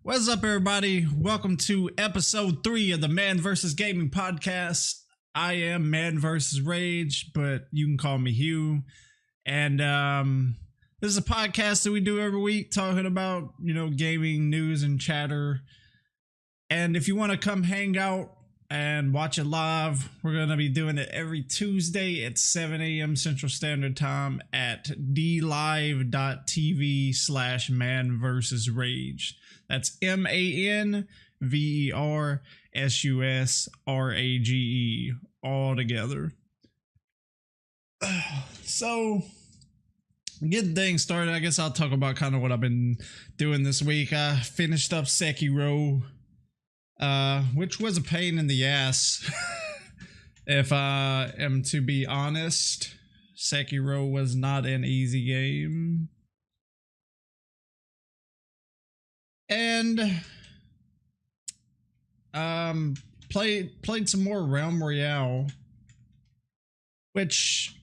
What's up, everybody? Welcome to episode 3 of the Man vs. Gaming podcast. I am Man vs. Rage, but you can call me Hugh. And this is a podcast that we do every week talking about, gaming news and chatter. And if you want to come hang out and watch it live, we're going to be doing it every Tuesday at 7 a.m. Central Standard Time at dlive.tv/manversusrage. That's ManVersusRage, all together. So, getting things started, I guess I'll talk about kind of what I've been doing this week. I finished up Sekiro, which was a pain in the ass. If I am to be honest, Sekiro was not an easy game. And played some more Realm Royale, which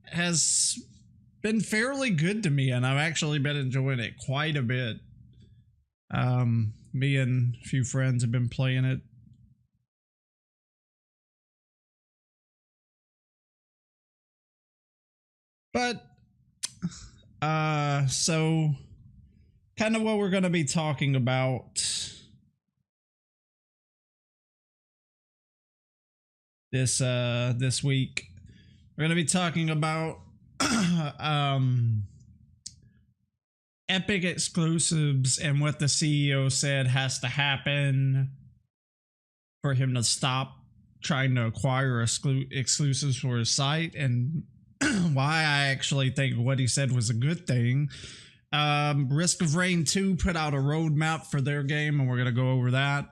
has been fairly good to me, and I've actually been enjoying it quite a bit. Me and a few friends have been playing it. But so kind of what we're going to be talking about this week. We're going to be talking about Epic exclusives and what the CEO said has to happen for him to stop trying to acquire exclusives for his site, and why I actually think what he said was a good thing. Risk of Rain 2 put out a roadmap for their game, and we're going to go over that.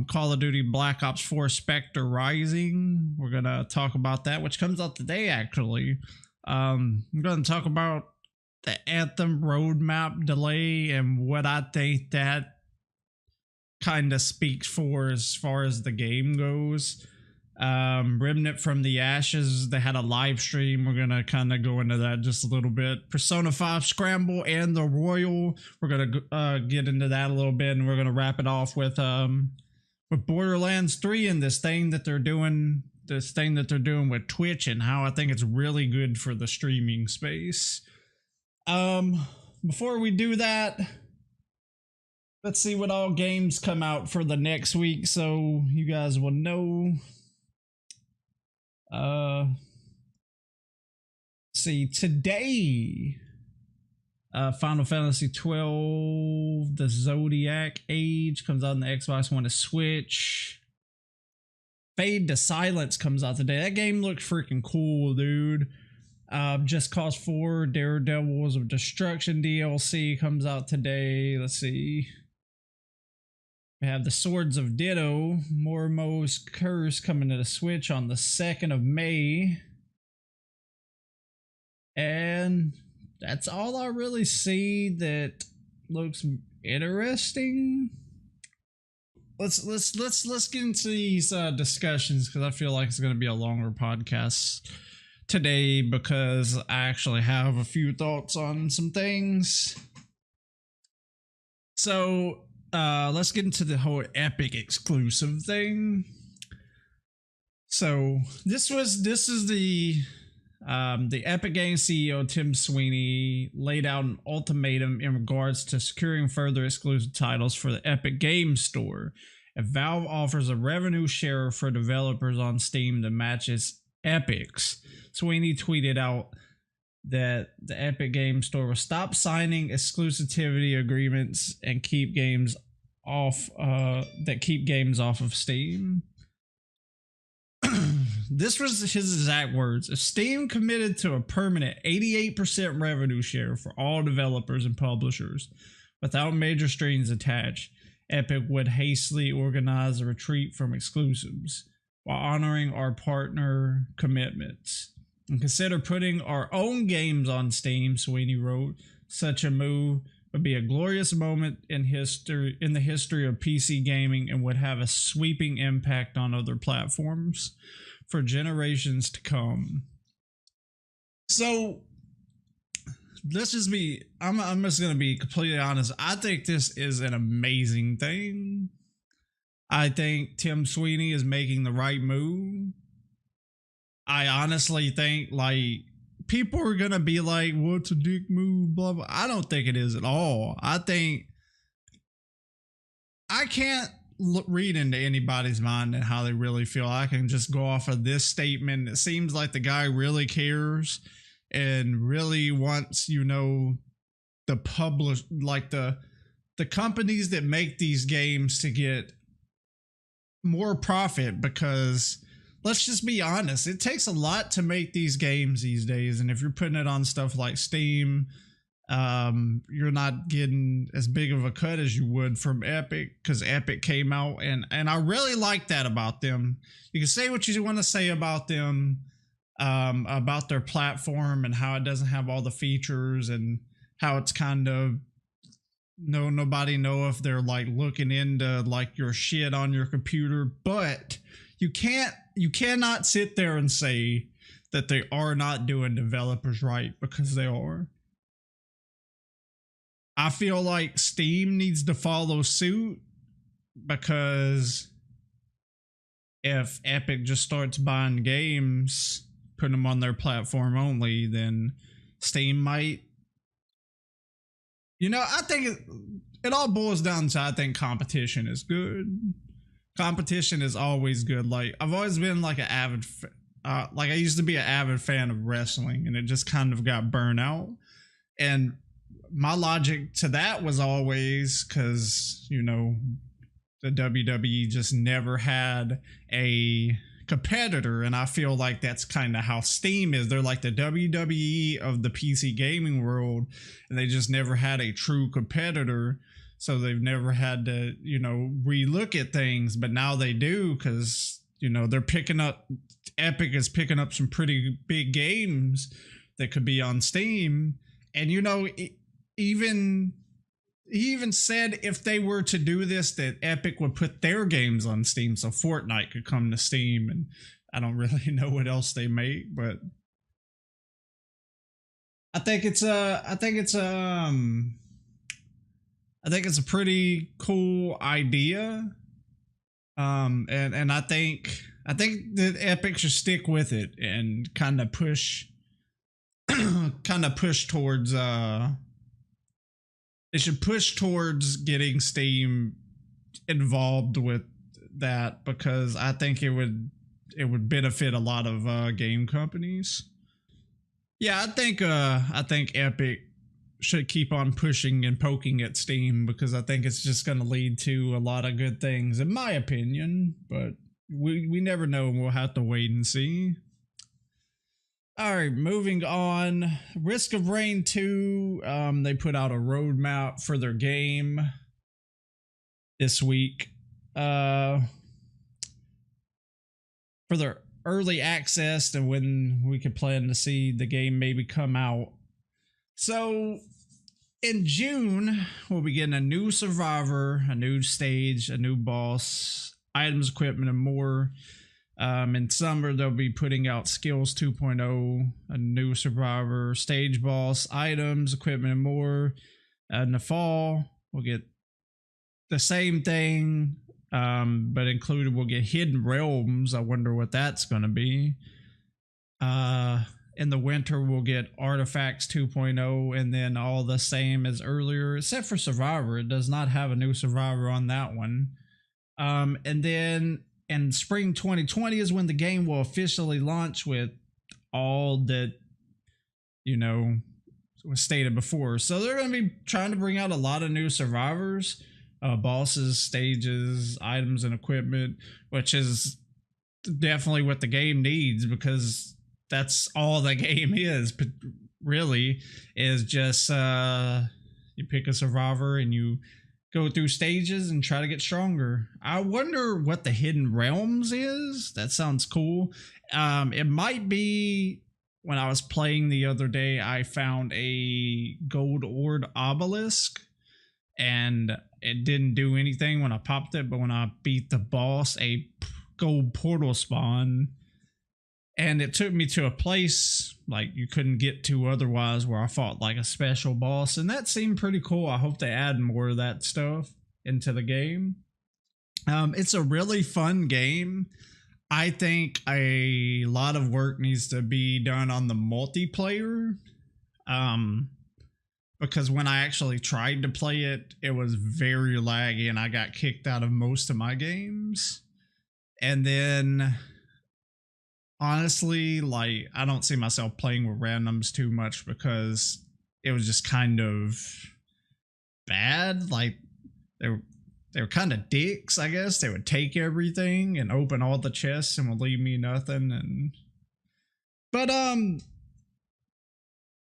Call of Duty Black Ops 4 Spectre Rising, we're going to talk about that, which comes out today, actually. I'm going to talk about the Anthem roadmap delay and what I think that kind of speaks for as far as the game goes. Remnant from the Ashes, they had a live stream. We're gonna kind of go into that just a little bit. Persona 5 Scramble and the Royal, we're gonna get into that a little bit, and we're gonna wrap it off with Borderlands 3 and this thing that they're doing with Twitch, and how I think it's really good for the streaming space. Before we do that, let's see what all games come out for the next week, so you guys will know. See, today, Final Fantasy 12, the Zodiac Age comes out on the Xbox One to Switch. Fade to Silence comes out today. That game looks freaking cool, dude. Just Cause 4, Daredevils of Destruction DLC comes out today. Let's see. We have the Swords of Ditto, Mormo's Curse coming to the Switch on the 2nd of May. And that's all I really see that looks interesting. Let's get into these discussions, because I feel like it's going to be a longer podcast today, because I actually have a few thoughts on some things. So let's get into the whole Epic exclusive thing. So this is the Epic Games CEO Tim Sweeney laid out an ultimatum in regards to securing further exclusive titles for the Epic Games Store. If Valve offers a revenue share for developers on Steam that matches Epic's, Sweeney tweeted out that the Epic Games Store will stop signing exclusivity agreements and keep games off of Steam. This was his exact words. If Steam committed to a permanent 88% revenue share for all developers and publishers without major strings attached, Epic would hastily organize a retreat from exclusives while honoring our partner commitments, and consider putting our own games on Steam, Sweeney wrote. Such a move would be a glorious moment in the history of PC gaming, and would have a sweeping impact on other platforms for generations to come. So let's just be. I'm just gonna be completely honest. I think this is an amazing thing. I think Tim Sweeney is making the right move. I honestly think like people are gonna be like, "What's a dick move?" Blah blah. I don't think it is at all. I think I can't read into anybody's mind and how they really feel. I can just go off of this statement. It seems like the guy really cares and really wants, you know, the publish like the companies that make these games to get more profit, because let's just be honest, it takes a lot to make these games these days, and if you're putting it on stuff like Steam, you're not getting as big of a cut as you would from Epic, because Epic came out and I really like that about them. You can say what you want to say about them, about their platform and how it doesn't have all the features and how it's kind of nobody know if they're like looking into like your shit on your computer, but you cannot sit there and say that they are not doing developers right, because they are. I feel like Steam needs to follow suit, because if Epic just starts buying games, putting them on their platform only, then Steam might. You know, I think it all boils down to, I think competition is good. Competition is always good. Like, I've always been like an avid, like I used to be an avid fan of wrestling, and it just kind of got burnt out. And my logic to that was always because, you know, the WWE just never had a competitor, and I feel like that's kind of how Steam is. They're like the WWE of the PC gaming world, and they just never had a true competitor, so they've never had to, you know, relook at things. But now they do, because, you know, they're picking up, Epic is picking up some pretty big games that could be on Steam. And, you know, he even said if they were to do this, that Epic would put their games on Steam, so Fortnite could come to Steam, and I don't really know what else they make, but I think it's a pretty cool idea, and I think that Epic should stick with it and kind of push towards they should push towards getting Steam involved with that, because I think it would benefit a lot of game companies. Yeah, I think Epic should keep on pushing and poking at Steam, because I think it's just going to lead to a lot of good things, in my opinion. But we never know. We'll have to wait and see. All right, moving on. Risk of Rain 2, they put out a roadmap for their game this week. For their early access and when we could plan to see the game maybe come out. So in June, we'll be getting a new survivor, a new stage, a new boss, items, equipment, and more. In summer, they'll be putting out Skills 2.0, a new survivor, stage boss, items, equipment, and more. In the fall, we'll get the same thing, but included we'll get Hidden Realms. I wonder what that's going to be. In the winter, we'll get Artifacts 2.0, and then all the same as earlier, except for Survivor. It does not have a new Survivor on that one. And then in spring 2020 is when the game will officially launch, with all that, you know, was stated before. So they're going to be trying to bring out a lot of new survivors, bosses, stages, items, and equipment, which is definitely what the game needs, because that's all the game is, but really is just you pick a survivor and you go through stages and try to get stronger. I wonder what the Hidden Realms is. That sounds cool. It might be, when I was playing the other day, I found a gold ore obelisk, and it didn't do anything when I popped it, but when I beat the boss, a gold portal spawned. And it took me to a place like you couldn't get to otherwise where I fought like a special boss. And that seemed pretty cool. I hope they add more of that stuff into the game. It's a really fun game. I think a lot of work needs to be done on the multiplayer. Because when I actually tried to play it, it was very laggy and I got kicked out of most of my games. And then honestly, like, I don't see myself playing with randoms too much because it was just kind of bad. Like, they were kind of dicks, I guess. They would take everything and open all the chests and would leave me nothing. But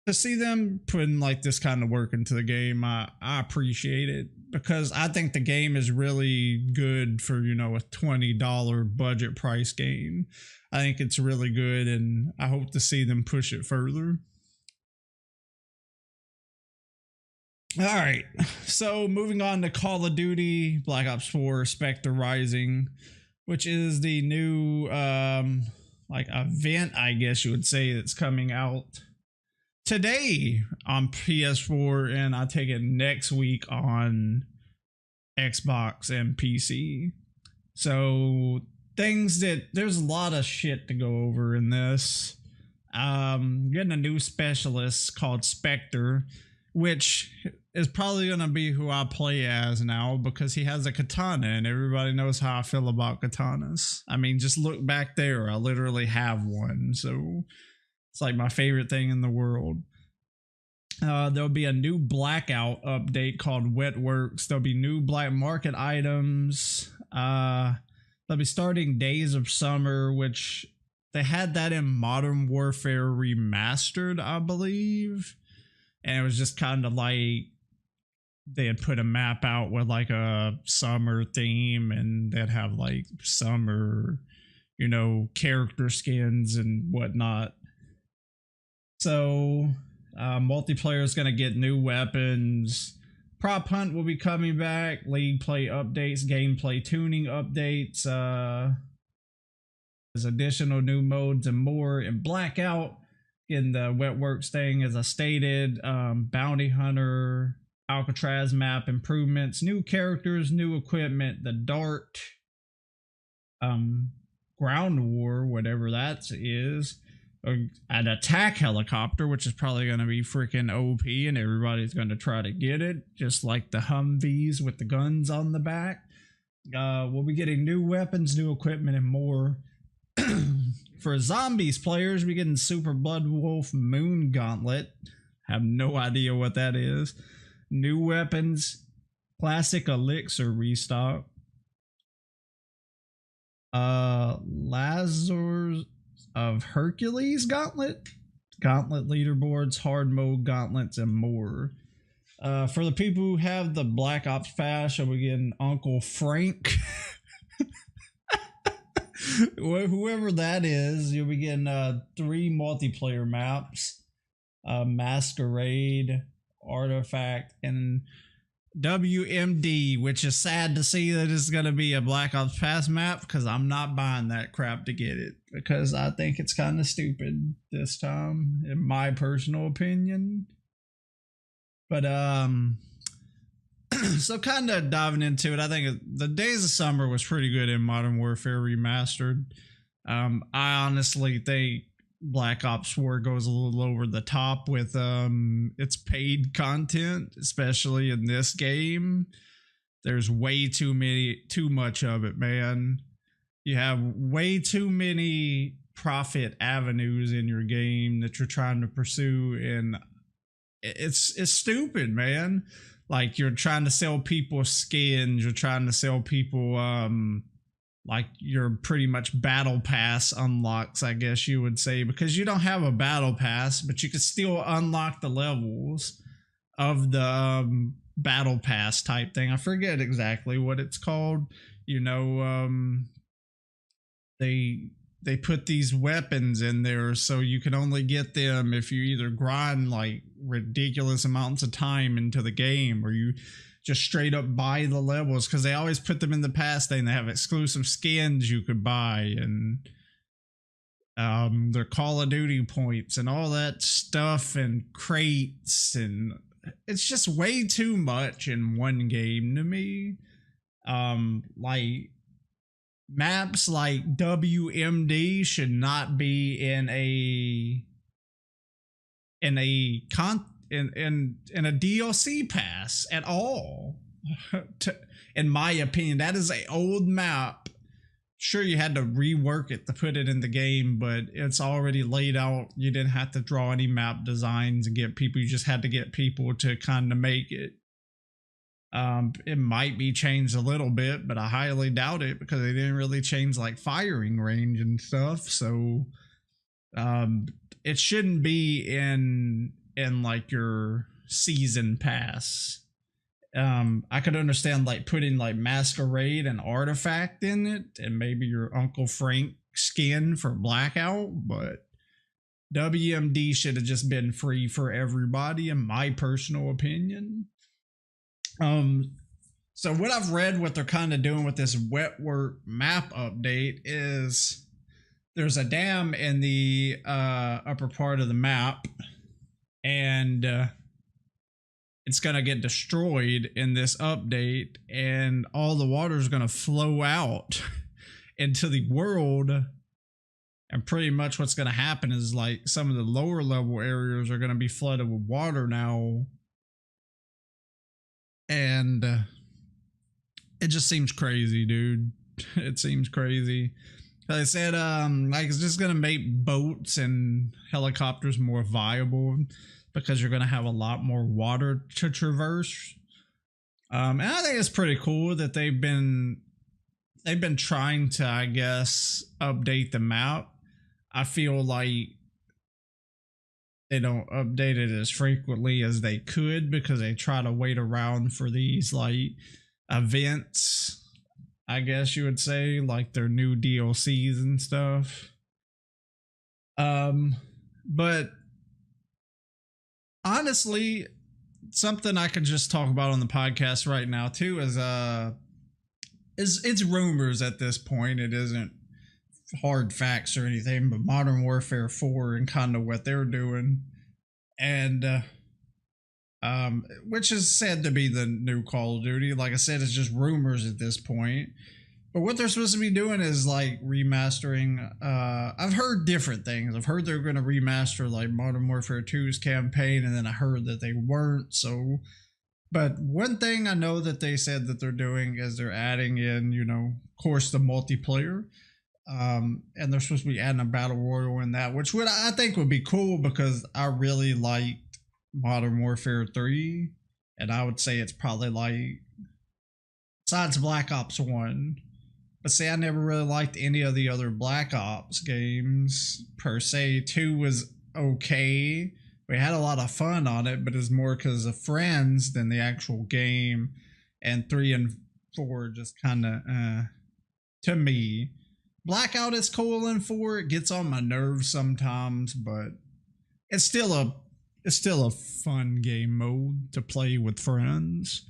to see them putting like this kind of work into the game, I appreciate it, because I think the game is really good for, you know, a $20 budget price game. I think it's really good, and I hope to see them push it further. All right, so moving on to Call of Duty Black Ops 4 Spectre Rising, which is the new like event, I guess you would say, that's coming out today on PS4, and I take it next week on Xbox and PC. So there's a lot of shit to go over in this. Getting a new specialist called Spectre, which is probably going to be who I play as now, because he has a katana and everybody knows how I feel about katanas. I mean, just look back there. I literally have one. So it's like my favorite thing in the world. There'll be a new Blackout update called Wet Works. There'll be new black market items. They'll be starting Days of Summer, which they had that in Modern Warfare Remastered, I believe. And it was just kind of like they had put a map out with like a summer theme, and they'd have like summer, you know, character skins and whatnot. So multiplayer is going to get new weapons. Prop Hunt will be coming back. League play updates, gameplay tuning updates. There's additional new modes and more. And Blackout, in the Wet Works thing, as I stated, Bounty Hunter, Alcatraz map improvements, new characters, new equipment, the Dart, Ground War, whatever that is, an attack helicopter, which is probably going to be freaking OP, and everybody's going to try to get it, just like the Humvees with the guns on the back. We'll be getting new weapons, new equipment, and more. For zombies players, we're getting Super Blood Wolf Moon Gauntlet. Have no idea what that is. New weapons, classic elixir restock. Lazarus of Hercules Gauntlet, leaderboards, hard mode gauntlets, and more. For the people who have the Black Ops Pass, we're getting Uncle Frank. Whoever that is, you'll be getting 3 multiplayer maps: Masquerade, Artifact, and WMD, which is sad to see that it's going to be a Black Ops Pass map, because I'm not buying that crap to get it, because I think it's kind of stupid this time, in my personal opinion. But so kind of diving into it, I think the Days of Summer was pretty good in Modern Warfare Remastered. I honestly think Black Ops 4 goes a little over the top with its paid content, especially in this game. There's way too much of it, man. You have way too many profit avenues in your game that you're trying to pursue, and it's stupid, man. Like, you're trying to sell people skins, you're trying to sell people like your pretty much battle pass unlocks, I guess you would say, because you don't have a battle pass, but you can still unlock the levels of the battle pass type thing. I forget exactly what it's called. You know, they put these weapons in there, so you can only get them if you either grind like ridiculous amounts of time into the game, or you just straight up buy the levels, because they always put them in the past thing. They have exclusive skins you could buy, and their Call of Duty points and all that stuff and crates, and it's just way too much in one game to me. Like maps like WMD should not be in a DLC pass at all. In my opinion, that is a old map. Sure, you had to rework it to put it in the game, but it's already laid out. You didn't have to draw any map designs and get people. You just had to get people to kind of make it. It might be changed a little bit, but I highly doubt it because they didn't really change like firing range and stuff. So it shouldn't be in like your season pass. I could understand like putting like Masquerade and Artifact in it and maybe your Uncle Frank skin for Blackout, but WMD should have just been free for everybody in my personal opinion. So what I've read, what they're kind of doing with this wet work map update is there's a dam in the upper part of the map, and it's going to get destroyed in this update, and all the water is going to flow out into the world. And pretty much what's going to happen is like some of the lower level areas are going to be flooded with water now. And it just seems crazy, dude. It seems crazy. They said like it's just going to make boats and helicopters more viable, because you're going to have a lot more water to traverse. And I think it's pretty cool that they've been trying to, I guess, update the map. I feel like they don't update it as frequently as they could because they try to wait around for these like events, I guess you would say, like their new DLCs and stuff. But honestly, something I could just talk about on the podcast right now too is it's rumors at this point. It isn't hard facts or anything, but Modern Warfare 4 and kind of what they're doing, and which is said to be the new Call of Duty. Like I said, it's just rumors at this point. But what they're supposed to be doing is like remastering. I've heard different things. I've heard they're going to remaster like Modern Warfare 2's campaign, and then I heard that they weren't. So, but one thing I know that they said that they're doing is they're adding in, you know, of course, the multiplayer. And they're supposed to be adding a battle royal in that, which I think would be cool because I really liked Modern Warfare 3, and I would say it's probably like, besides Black Ops 1. But see, I never really liked any of the other Black Ops games per se. 2 was okay. We had a lot of fun on it, but it's more because of friends than the actual game. And 3 and 4 just kind of, to me. Blackout is cool in 4. It gets on my nerves sometimes, but it's still a fun game mode to play with friends.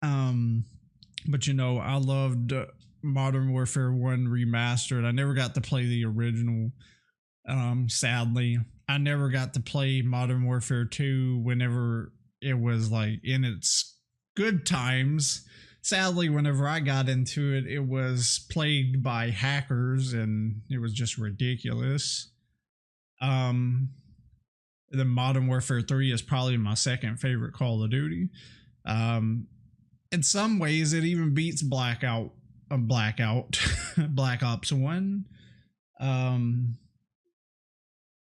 But you know, I loved Modern Warfare 1 Remastered. I never got to play the original. Sadly, I never got to play Modern Warfare 2 whenever it was like in its good times. Sadly, whenever I got into it, it was plagued by hackers and it was just ridiculous. The Modern Warfare 3 is probably my second favorite Call of Duty. In some ways, it even beats Black Ops 1.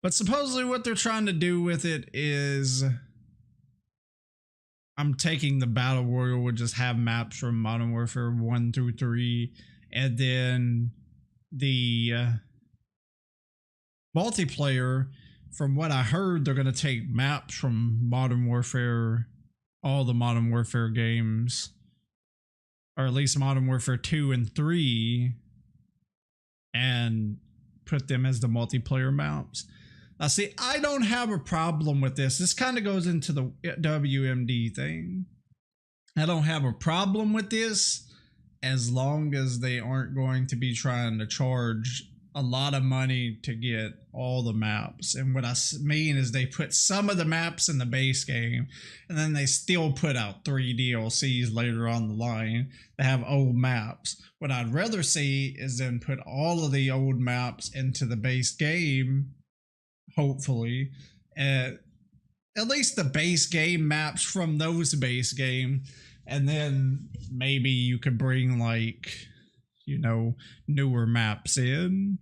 But supposedly what they're trying to do with it is, I'm taking the Battle Royale, would just have maps from Modern Warfare 1 through 3, and then the multiplayer, from what I heard, they're going to take maps from Modern Warfare, all the Modern Warfare games, or at least Modern Warfare 2 and 3, and put them as the multiplayer maps. Now, see, I don't have a problem with this. This kind of goes into the WMD thing. I don't have a problem with this as long as they aren't going to be trying to charge a lot of money to get all the maps. And what I mean is they put some of the maps in the base game, and then they still put out 3 DLCs later on the line that have old maps. What I'd rather see is then put all of the old maps into the base game, hopefully. At least the base game maps from those base game, and then maybe you could bring like, you know, newer maps in.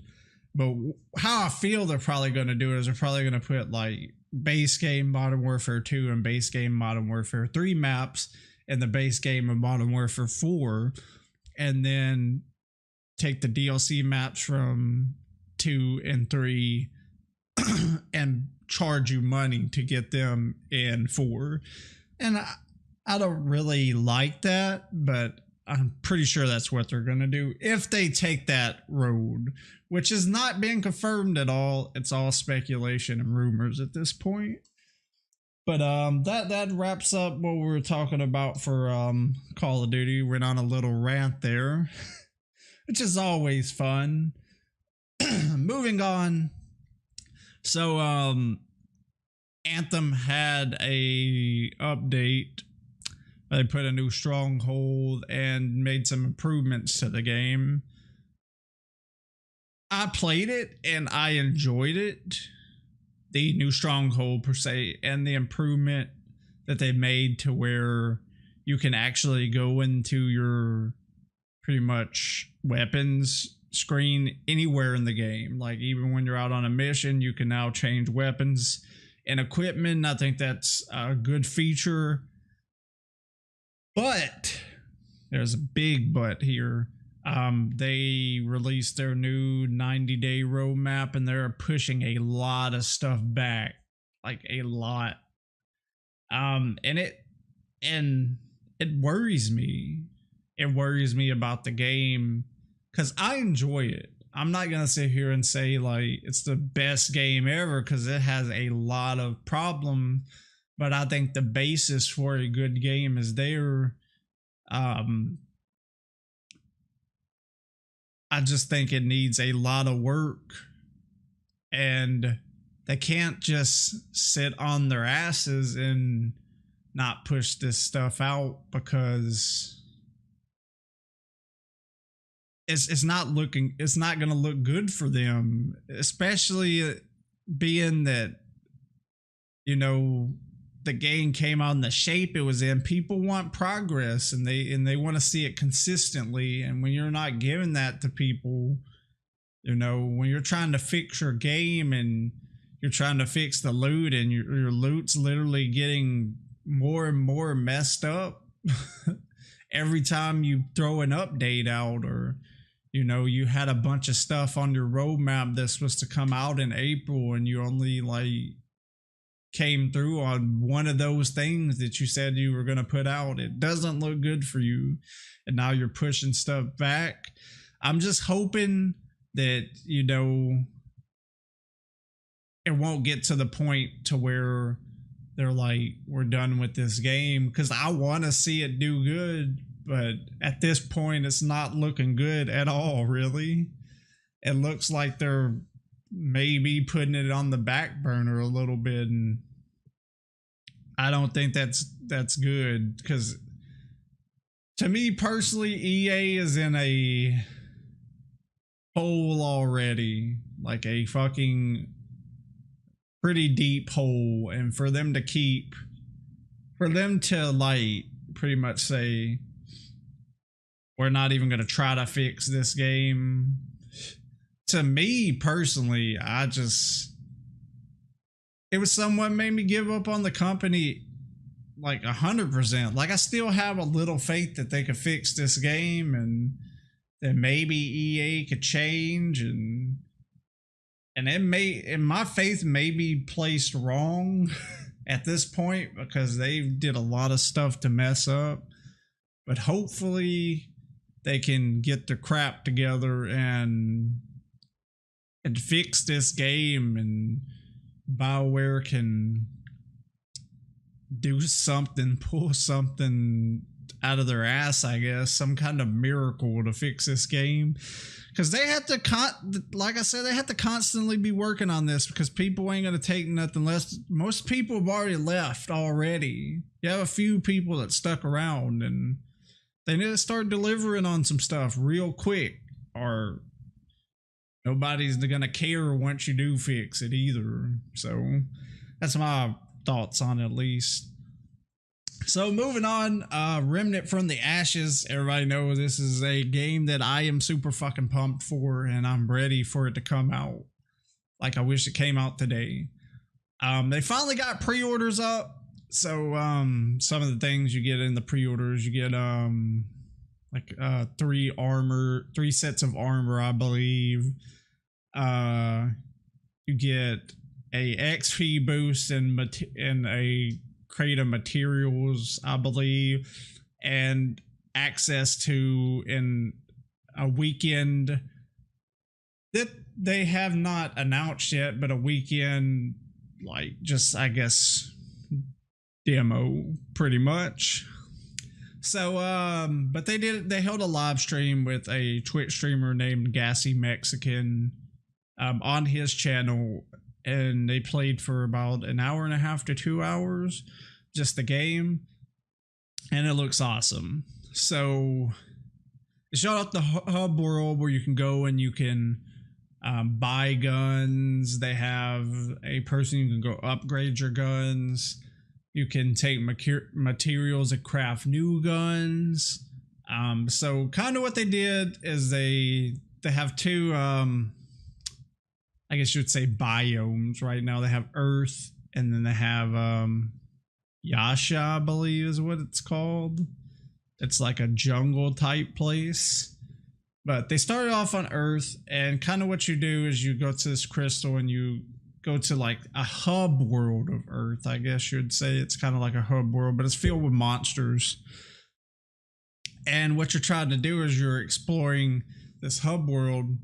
But how I feel they're probably going to do it is they're probably going to put like base game Modern Warfare 2 and base game Modern Warfare 3 maps in the base game of Modern Warfare 4, and then take the DLC maps from 2 and 3 and charge you money to get them in 4. And I don't really like that, but I'm pretty sure that's what they're going to do if they take that road, which is not being confirmed at all. It's all speculation and rumors at this point. But that wraps up what we were talking about for Call of Duty. Went on a little rant there, which is always fun. Moving on. So Anthem had a update. They put a new stronghold and made some improvements to the game. I played it and I enjoyed it. The new stronghold per se, and the improvement that they made to where you can actually go into your pretty much weapons screen anywhere in the game. Like even when you're out on a mission, you can now change weapons and equipment. I think that's a good feature. But there's a big but here. They released their new 90-day roadmap, and they're pushing a lot of stuff back, like a lot. And it worries me. It worries me about the game because I enjoy it. I'm not gonna sit here and say like it's the best game ever because it has a lot of problems. But I think the basis for a good game is there. I just think it needs a lot of work, and they can't just sit on their asses and not push this stuff out because it's not going to look good for them, especially being that, you know, the game came out in the shape it was in. People want progress, and they want to see it consistently. And when you're not giving that to people, you know, when you're trying to fix your game and you're trying to fix the loot, and your loot's literally getting more and more messed up every time you throw an update out, or, you know, you had a bunch of stuff on your roadmap that's supposed to come out in April, and you only like came through on one of those things that you said you were going to put out. It doesn't look good for you, and now you're pushing stuff back. I'm just hoping that, you know, it won't get to the point to where they're like, we're done with this game, because I want to see it do good, but at this point it's not looking good at all, really. It looks like they're maybe putting it on the back burner a little bit, and I don't think that's good, because to me personally, EA is in a hole already, like a fucking pretty deep hole, and for them to like pretty much say we're not even going to try to fix this game, to me personally, it was somewhat made me give up on the company like 100%. Like I still have a little faith that they could fix this game, and that maybe EA could change, and my faith may be placed wrong at this point, because they did a lot of stuff to mess up. But hopefully they can get their crap together and fix this game, and BioWare can do something, pull something out of their ass, I guess, some kind of miracle to fix this game. Because they had to, like I said, they had to constantly be working on this because people ain't going to take nothing less. Most people have already left already. You have a few people that stuck around, and they need to start delivering on some stuff real quick, or nobody's going to care once you do fix it either. So that's my thoughts on it, at least. So moving on, Remnant from the Ashes. Everybody knows this is a game that I am super fucking pumped for, and I'm ready for it to come out. Like, I wish it came out today. They finally got pre-orders up. So some of the things you get in the pre-orders, you get like 3 sets of armor, I believe. You get a XP boost and a crate of materials, I believe, and access to in a weekend that they have not announced yet, but a weekend, like, just, I guess, demo pretty much. So but they held a live stream with a Twitch streamer named Gassy Mexican on his channel, and they played for about an hour and a half to 2 hours, just the game, and it looks awesome. So it showed up the hub world where you can go and you can buy guns. They have a person you can go upgrade your guns. You can take materials and craft new guns. So kind of what they did is they have two, I guess you would say, biomes right now. They have Earth, and then they have Yasha, I believe is what it's called. It's like a jungle type place. But they started off on Earth, and kind of what you do is you go to this crystal and you go to like a hub world of Earth, I guess you'd say. It's kind of like a hub world, but it's filled with monsters. And what you're trying to do is you're exploring this hub world,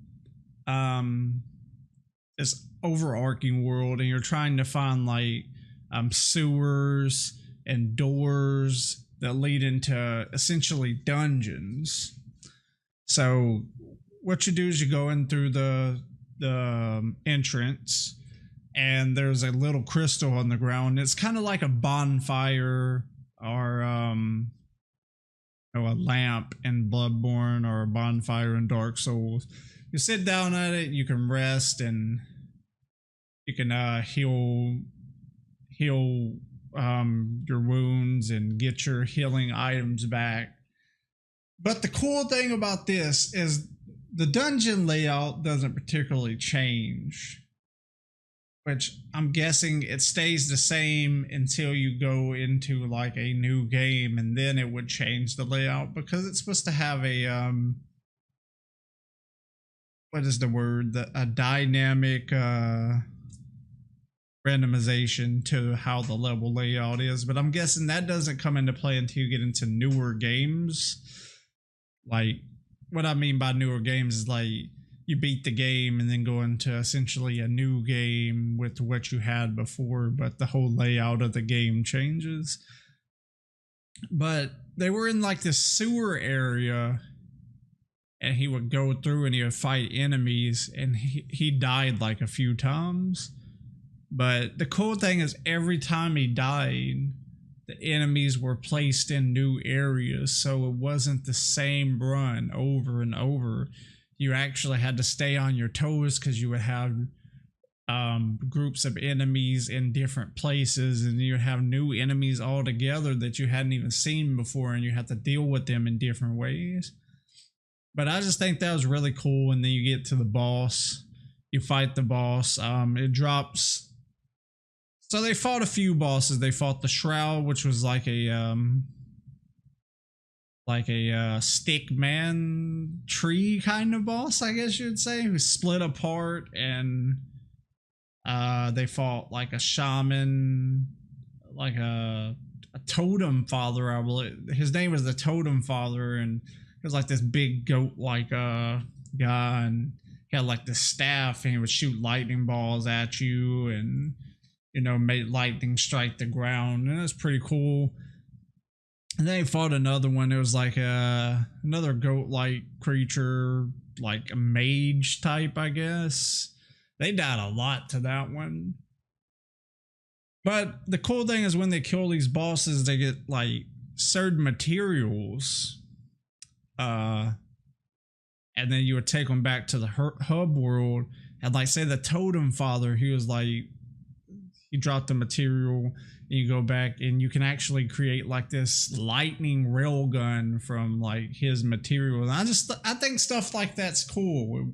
this overarching world, and you're trying to find like sewers and doors that lead into essentially dungeons. So what you do is you go in through the entrance, and there's a little crystal on the ground. It's kind of like a bonfire, or a lamp in Bloodborne, or a bonfire in Dark Souls. You sit down at it, you can rest, and you can heal your wounds and get your healing items back. But the cool thing about this is the dungeon layout doesn't particularly change, which I'm guessing it stays the same until you go into like a new game, and then it would change the layout, because it's supposed to have a what is the word? A dynamic randomization to how the level layout is. But I'm guessing that doesn't come into play until you get into newer games. Like, what I mean by newer games is like you beat the game and then go into essentially a new game with what you had before, but the whole layout of the game changes. But they were in like this sewer area, and he would go through and he would fight enemies, and he died like a few times. But the cool thing is, every time he died, the enemies were placed in new areas, so it wasn't the same run over and over. You actually had to stay on your toes, because you would have groups of enemies in different places, and you would have new enemies altogether that you hadn't even seen before, and you had to deal with them in different ways. But I just think that was really cool. And then you get to the boss, you fight the boss, it drops. So they fought a few bosses. They fought the Shroud, which was like a stick man tree kind of boss, I guess you'd say, who split apart. And they fought like a shaman, like a totem father, I believe. His name was the Totem Father, and he was like this big goat like guy, and he had like this staff, and he would shoot lightning balls at you, and make lightning strike the ground, and it's pretty cool. And then he fought another one. It was like another goat-like creature, like a mage type, I guess. They died a lot to that one. But the cool thing is when they kill these bosses, they get like certain materials. And then you would take them back to the hub world. And like say the Totem Father, he was like, he dropped the material, and you go back and you can actually create like this lightning railgun from like his material. And I think stuff like that's cool.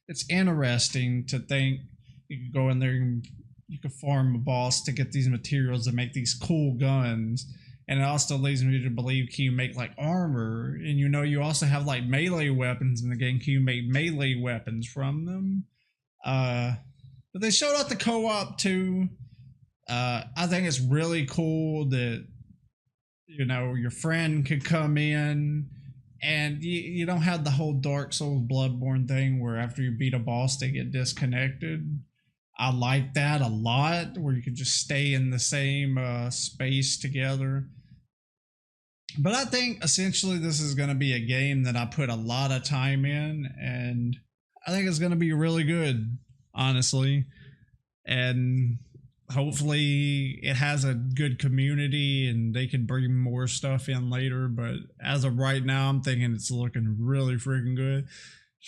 It's interesting to think you could go in there and you could farm a boss to get these materials and make these cool guns. And it also leads me to believe, can you make like armor? And you know, you also have like melee weapons in the game. Can you make melee weapons from them? But they showed out the co-op too. I think it's really cool that, you know, your friend could come in and you don't have the whole Dark Souls Bloodborne thing where after you beat a boss they get disconnected. I like that a lot, where you could just stay in the same space together. But I think essentially this is going to be a game that I put a lot of time in, and I think it's going to be really good, honestly. And hopefully it has a good community and they can bring more stuff in later. But as of right now, I'm thinking it's looking really freaking good.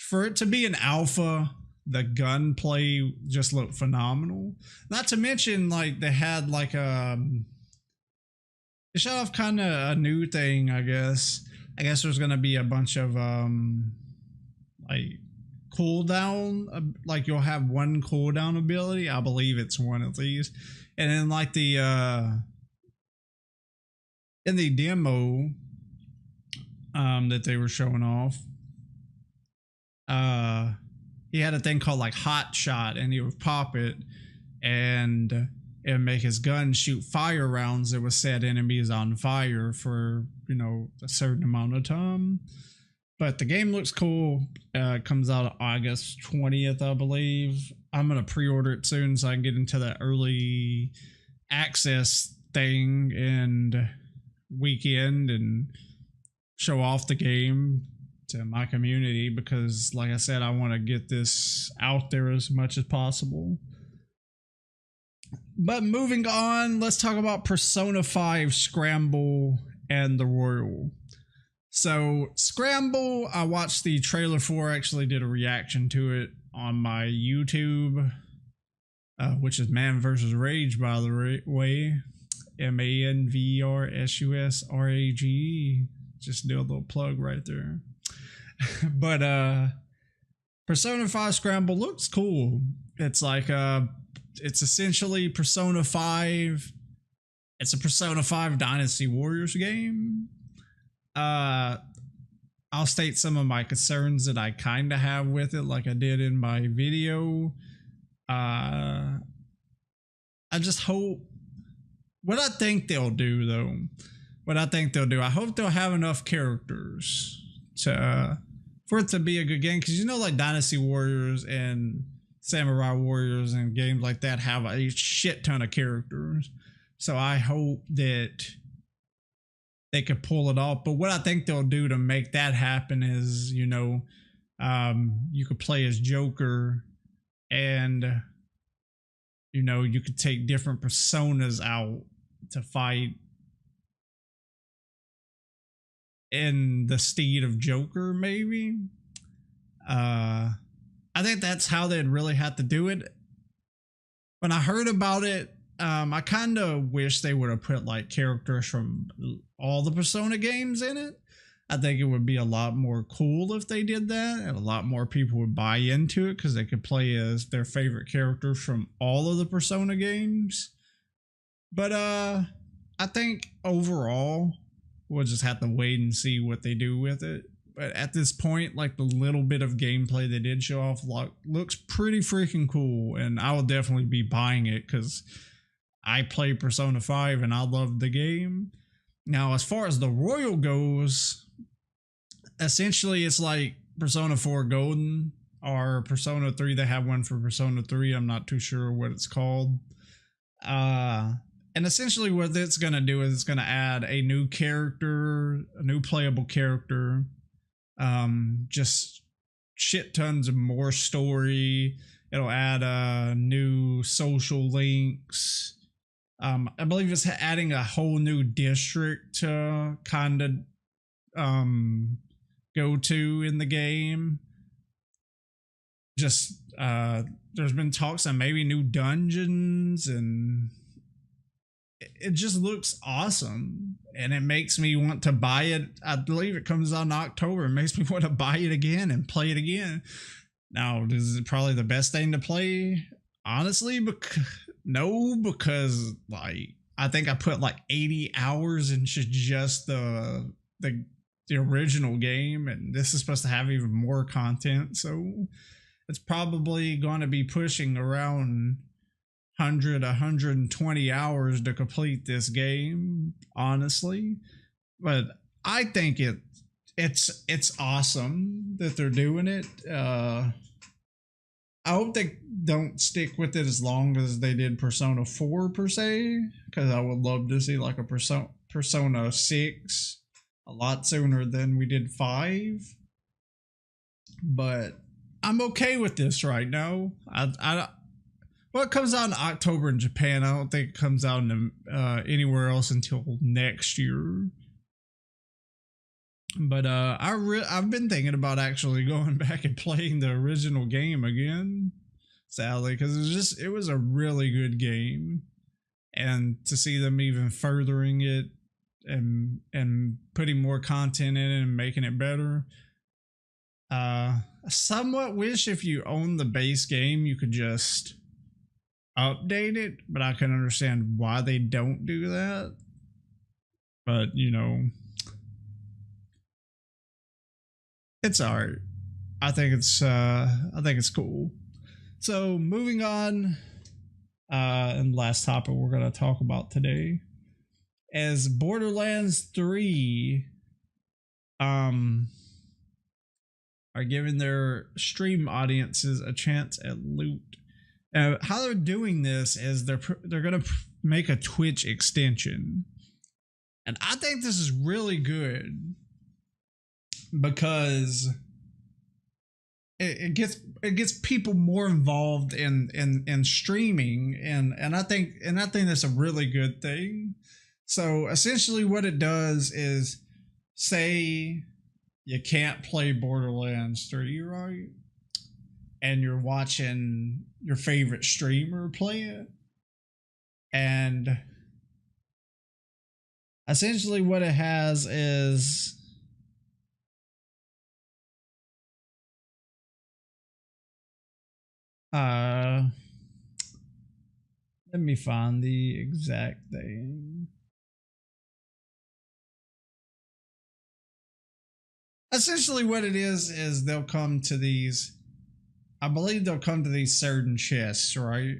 For it to be an alpha, the gunplay just looked phenomenal. Not to mention, like, they had like they showed off kind of a new thing, I guess. I guess there's gonna be a bunch of like cooldown, like you'll have one cooldown ability. I believe it's one of these, and then like the in the demo that they were showing off, he had a thing called like hot shot, and he would pop it and it would make his gun shoot fire rounds that would set enemies on fire for, you know, a certain amount of time. But the game looks cool. It comes out August 20th, I believe. I'm going to pre-order it soon so I can get into the early access thing and weekend and show off the game to my community, because like I said, I want to get this out there as much as possible. But moving on, let's talk about Persona 5 Scramble and the Royal. So Scramble, I watched the trailer for, actually did a reaction to it on my YouTube, which is Man vs. Rage, by the way. ManVersusRage. Just do a little plug right there. But Persona 5 Scramble looks cool. It's like it's essentially Persona 5. It's a Persona 5 Dynasty Warriors game. I'll state some of my concerns that I kind of have with it, like I did in my video. I just hope, what I think they'll do though, I hope they'll have enough characters to for it to be a good game, because you know, like Dynasty Warriors and Samurai Warriors and games like that have a shit ton of characters. So I hope that they could pull it off. But what I think they'll do to make that happen is, you know, you could play as Joker, and you know, you could take different personas out to fight in the steed of Joker, maybe. I think that's how they'd really have to do it. When I heard about it, I kind of wish they would have put like characters from all the Persona games in it. I think it would be a lot more cool if they did that, and a lot more people would buy into it because they could play as their favorite characters from all of the Persona games. But I think overall we'll just have to wait and see what they do with it. But at this point, like the little bit of gameplay they did show off looks pretty freaking cool, and I will definitely be buying it because I play Persona 5 and I love the game. Now, as far as the Royal goes, essentially it's like Persona 4 Golden or Persona 3. They have one for Persona 3. I'm not too sure what it's called. And essentially what it's going to do is it's going to add a new character, a new playable character, just shit tons of more story. It'll add new social links. I believe it's adding a whole new district to kind of go to in the game. Just there's been talks on maybe new dungeons, and it just looks awesome, and it makes me want to buy it. I believe it comes out in October. It makes me want to buy it again and play it again. Now, is it probably the best thing to play? Honestly, no, because like I think I put like 80 hours into just the original game, and this is supposed to have even more content, so it's probably going to be pushing around 120 hours to complete this game, honestly. But I think it's awesome that they're doing it. I hope they don't stick with it as long as they did Persona 4 per se, because I would love to see like a Persona 6 a lot sooner than we did 5. But I'm okay with this right now. Well, it comes out in October in Japan. I don't think it comes out in anywhere else until next year. But I've been thinking about actually going back and playing the original game again, sadly, because it was a really good game, and to see them even furthering it and putting more content in it and making it better. I somewhat wish if you own the base game you could just update it, but I can understand why they don't do that. But you know, it's alright. I think it's cool. So moving on, and last topic we're gonna talk about today is Borderlands 3 are giving their stream audiences a chance at loot. How they're doing this is they're gonna make a Twitch extension, and I think this is really good because it gets people more involved in streaming, and I think that's a really good thing. So essentially, what it does is, say you can't play Borderlands 3, right? And you're watching your favorite streamer play it. And essentially what it has is let me find the exact thing. Essentially what it is they'll come to these, I believe they'll come to these certain chests, right?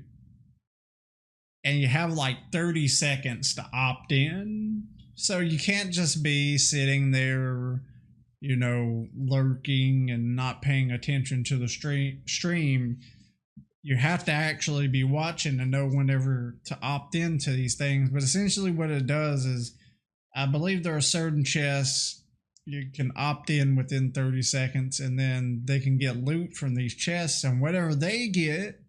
And you have like 30 seconds to opt in. So you can't just be sitting there, you know, lurking and not paying attention to the stream. You have to actually be watching to know whenever to opt into these things. But essentially what it does is, I believe there are certain chests you can opt in within 30 seconds, and then they can get loot from these chests, and whatever they get,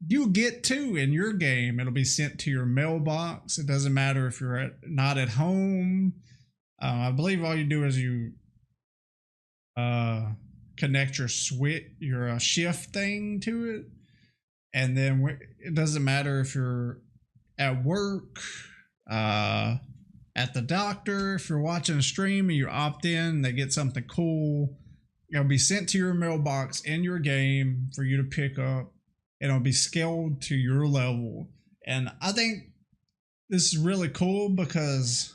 you get too in your game. It'll be sent to your mailbox. It doesn't matter if you're not at home. I believe all you do is you connect your shift thing to it, and then it doesn't matter if you're at work, at the doctor, if you're watching a stream and you opt in, they get something cool, it'll be sent to your mailbox in your game for you to pick up, and it'll be scaled to your level. And I think this is really cool because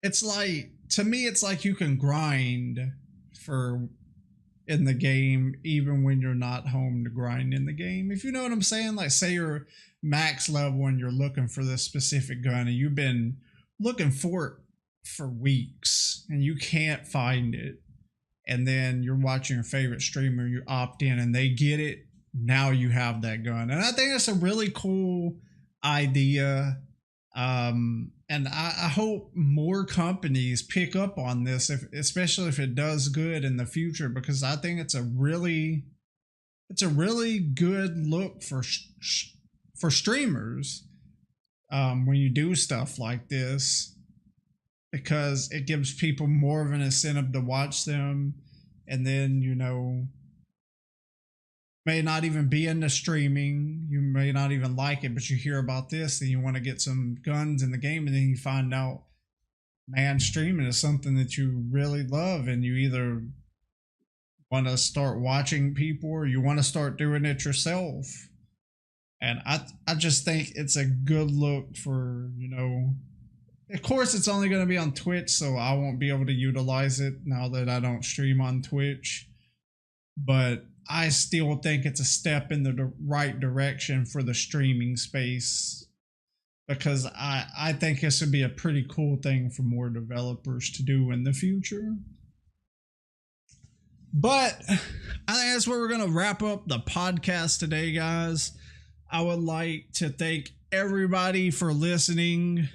it's like, to me, it's like you can grind in the game even when you're not home to grind in the game, if you know what I'm saying. Like, say you're max level and you're looking for this specific gun, and you've been looking for it for weeks and you can't find it, and then you're watching your favorite streamer, you opt in and they get it, now you have that gun. And I think that's a really cool idea. And I hope more companies pick up on this, especially if it does good in the future, because I think it's a really good look for streamers when you do stuff like this, because it gives people more of an incentive to watch them. And then, you know, may not even be into streaming, you may not even like it, but you hear about this and you want to get some guns in the game, and then you find out, man, streaming is something that you really love, and you either want to start watching people or you want to start doing it yourself. And I just think it's a good look for, you know, of course it's only going to be on Twitch, so I won't be able to utilize it now that I don't stream on Twitch, but I still think it's a step in the right direction for the streaming space, because I think this would be a pretty cool thing for more developers to do in the future. But I think that's where we're going to wrap up the podcast today, guys. I would like to thank everybody for listening.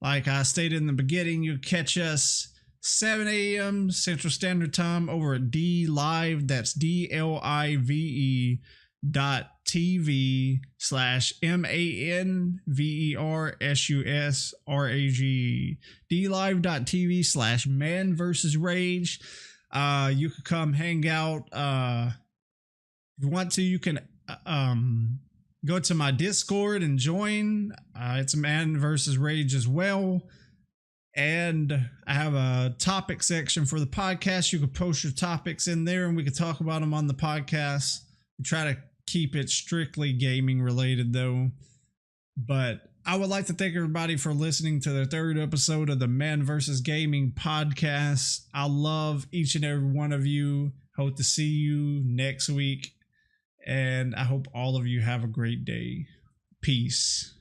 Like I stated in the beginning, you catch us 7 a.m. Central Standard Time over at DLive. That's DLive.tv/ManVersusRage. DLive.tv/ManVersusRage. You can come hang out. If you want to, you can go to my Discord and join. It's Man versus Rage as well. And I have a topic section for the podcast. You can post your topics in there and we can talk about them on the podcast. We try to keep it strictly gaming related though. But I would like to thank everybody for listening to the third episode of the Man versus Gaming podcast. I love each and every one of you. Hope to see you next week. And I hope all of you have a great day. Peace.